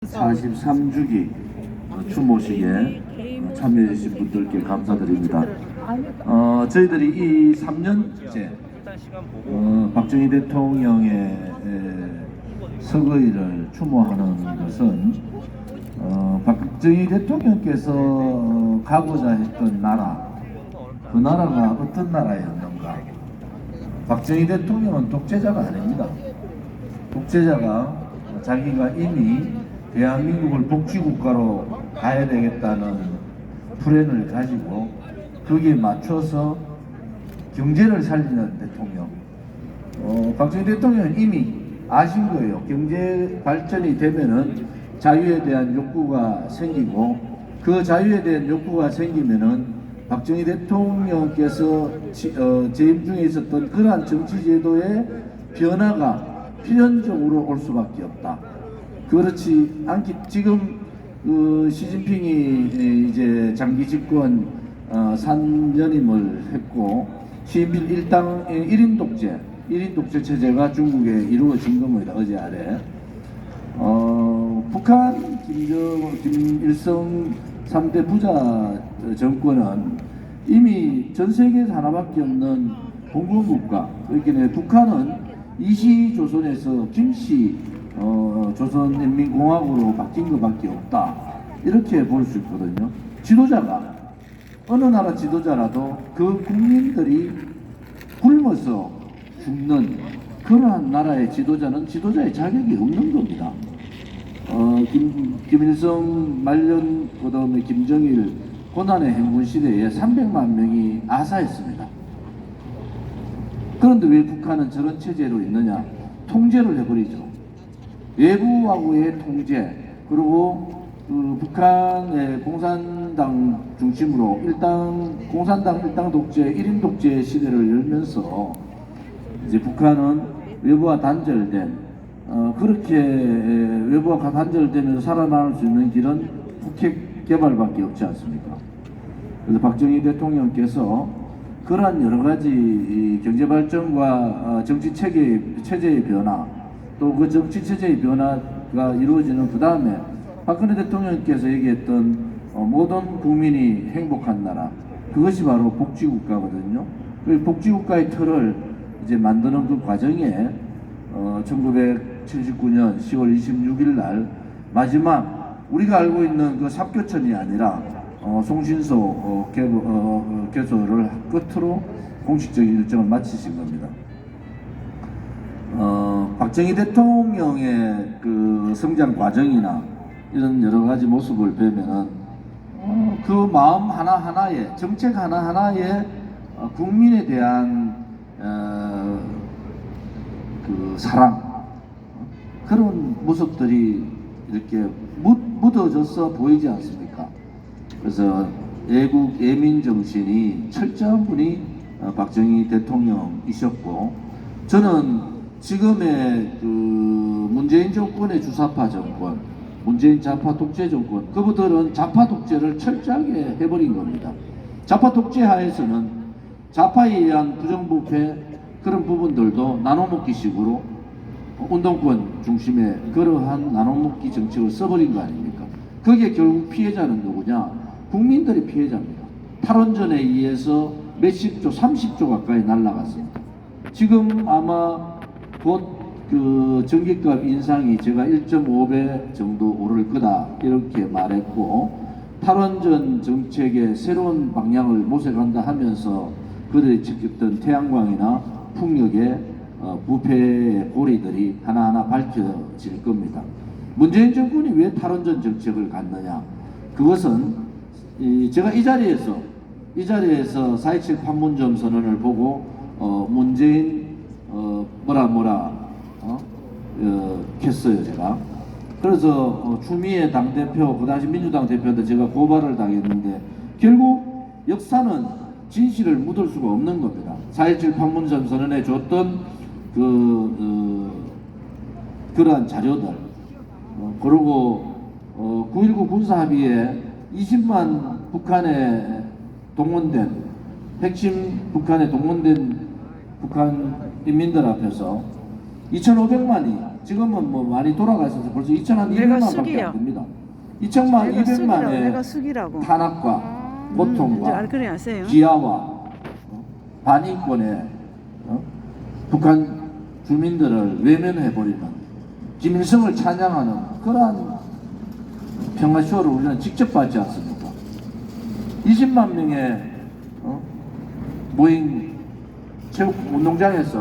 43주기 추모식에 참여해주신 분들께 감사드립니다. 저희들이 이 3년째 박정희 대통령의 서거일을 추모하는 것은 박정희 대통령께서 가고자 했던 나라, 그 나라가 어떤 나라였는가. 박정희 대통령은 독재자가 아닙니다. 독재자가 자기가 이미 대한민국을 복지국가로 가야 되겠다는 플랜을 가지고 거기에 맞춰서 경제를 살리는 대통령. 박정희 대통령은 이미 아신 거예요. 경제 발전이 되면은 자유에 대한 욕구가 생기고, 그 자유에 대한 욕구가 생기면은 박정희 대통령께서 재임 중에 있었던 그러한 정치제도의 변화가 필연적으로 올 수밖에 없다. 그렇지 않기, 지금 시진핑이 이제 장기 집권 3년임을 했고, 시진핑 1인 독재 체제가 중국에 이루어진 겁니다. 어제 아래. 북한 김일성 3대 부자 정권은 이미 전 세계에서 하나밖에 없는 봉건국가. 그러니까 북한은 이시조선에서 김씨 조선인민공화국으로 바뀐 것밖에 없다, 이렇게 볼 수 있거든요. 지도자가 어느 나라 지도자라도 그 국민들이 굶어서 죽는 그러한 나라의 지도자는 지도자의 자격이 없는 겁니다. 김일성 말년, 그 다음에 김정일 고난의 행군 시대에 300만 명이 아사했습니다. 그런데 왜 북한은 저런 체제로 있느냐? 통제를 해버리죠. 외부하고의 통제, 그리고 북한의 공산당 중심으로 공산당 일당 독재, 1인 독재 시대를 열면서 이제 북한은 외부와 단절된, 그렇게 외부와 단절되면서 살아남을 수 있는 길은 북핵 개발밖에 없지 않습니까? 그래서 박정희 대통령께서 그러한 여러 가지 경제 발전과 정치 체제의 변화, 또 그 정치 체제의 변화가 이루어지는 그 다음에 박근혜 대통령께서 얘기했던 모든 국민이 행복한 나라, 그것이 바로 복지국가거든요. 그 복지국가의 틀을 이제 만드는 그 과정에 1979년 10월 26일 날 마지막 우리가 알고 있는 그 삽교천이 아니라 송신소 개소를 끝으로 공식적인 일정을 마치신 겁니다. 박정희 대통령의 그 성장 과정이나 이런 여러 가지 모습을 보면은 그 마음 하나하나에, 정책 하나하나에 국민에 대한 그 사랑, 그런 모습들이 이렇게 묻어져서 보이지 않습니까? 그래서 애민 정신이 철저한 분이 박정희 대통령이셨고, 저는 지금의 그 문재인 정권의 주사파 정권, 문재인 좌파 독재 정권, 그분들은 좌파 독재를 철저하게 해버린 겁니다. 좌파 독재 하에서는 좌파에 의한 부정부패, 그런 부분들도 나눠먹기식으로 운동권 중심의 그러한 나눠먹기 정책을 써버린 거 아닙니까? 거기에 결국 피해자는 누구냐? 국민들이 피해자입니다. 탈원전에 의해서 몇십조, 30조 가까이 날라갔습니다. 지금 아마 곧 그 전기값 인상이 제가 1.5배 정도 오를 거다, 이렇게 말했고, 탈원전 정책의 새로운 방향을 모색한다 하면서 그들이 지켰던 태양광이나 풍력의 부패의 고리들이 하나하나 밝혀질 겁니다. 문재인 정권이 왜 탈원전 정책을 갔느냐? 그것은 제가 이 자리에서 4.27 판문점 선언을 보고 문재인 했어요, 제가. 그래서 추미애 당대표, 그 당시 민주당 대표한테 제가 고발을 당했는데, 결국 역사는 진실을 묻을 수가 없는 겁니다. 4.27 판문점 선언에 줬던 그러한 자료들, 그리고 9.19 군사합의에 20만 북한에 동원된, 핵심 북한에 동원된 북한 인민들 앞에서 2,500만이 지금은 뭐 많이 돌아가셔서 벌써 2,200만밖에 내가 안 숙이야. 됩니다. 2천만 내가 숙이라고, 200만의 내가 숙이라고. 탄압과 고통과 그래 아세요? 기아와 반인권에 북한 주민들을 외면해버리는 김일성을 찬양하는 그러한 평화쇼를 우리는 직접 받지 않습니까? 20만 명의 모임 체육 운동장에서